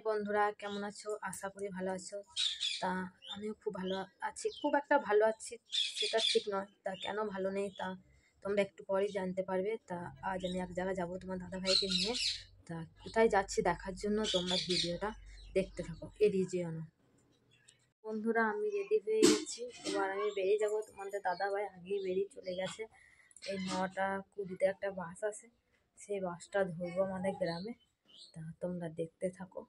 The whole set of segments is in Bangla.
বন্ধুরা, কেমন আছো? আশা করি ভালো আছো। তা আমিও খুব ভালো আছি, খুব একটা ভালো আছি সেটা ঠিক নয়। তা কেন ভালো নেই তা তোমরা একটু পরেই জানতে পারবে। তা আজ আমি এক জায়গায় যাবো তোমার দাদাভাইকে নিয়ে। তা কোথায় যাচ্ছি দেখার জন্য তোমরা ভিডিওটা দেখতে থাকো, এড়িয়ে যেও না। বন্ধুরা, আমি রেডি হয়ে গেছি, এবার আমি বেরিয়ে যাবো। তোমাদের দাদাভাই আগেই বেরিয়ে চলে গেছে। এই 9:20 একটা বাস আছে, সেই বাসটা ধরবো আমাদের গ্রামে। তা তোমরা দেখতে থাকো।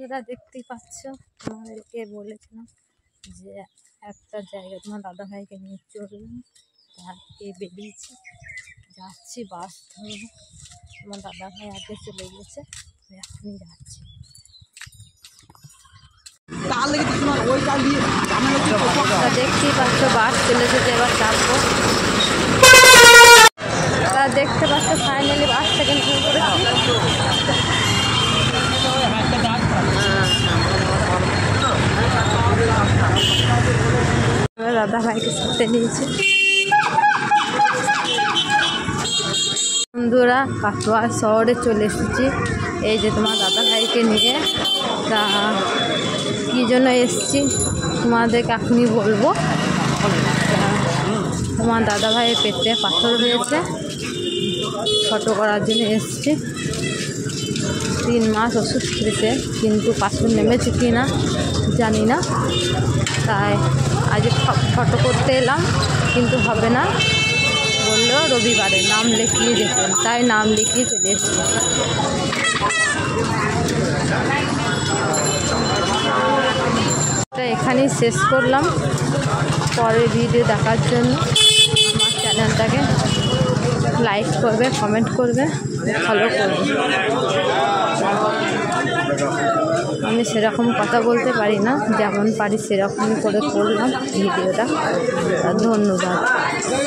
এরা দেখতেই পাচ্ছ, তোমাদেরকে বলেছিলাম যে একটা জায়গা তোমার দাদাভাইকে নিয়ে চললাম। তারকে বেরিয়েছি, যাচ্ছি বাস ধরবো। তোমার দাদাভাই আগে চলে গেছে, এখনই যাচ্ছি। দেখতেই পাচ্ছ বাস চলে এসেছে, এবার চাপবো। দেখতে পাচ্ছ ফাইনালি বাস থেকে নেমে পড়েছি। দাদা ভাইকে সাথে নিয়েছি। বন্ধুরা, কাটোয়া শহরে চলে এসেছি, এই যে তোমার দাদা ভাইকে নিয়ে। তা কী জন্য এসেছি তোমাদেরকে এখনই বলবো। তোমার দাদা ভাইয়ের পেটে পাথর হয়েছে, ফটো করার জন্য এসেছি। 3 মাস ওষুধ খেয়েছে, কিন্তু পাথর নেমেছে কি না জানি না। তাই আজ ফটো করতে এলাম, কিন্তু হবে না বললো রবিবারে নাম লিখিয়ে যেতেন, তাই নাম লিখিয়ে চলে এসেছি। এখানেই শেষ করলাম। পরের ভিডিও দেখার জন্য আমার চ্যানেলটাকে লাইক করবে, কমেন্ট করবে, ফলো করবে। আমি সেরকম কথা বলতে পারি না, যেমন পারি সেরকমই করে করলাম ভিডিওটা। ধন্যবাদ।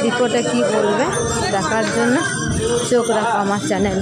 রিপোর্টে কী বলবে দেখার জন্য চোখ রাখো আমার চ্যানেল।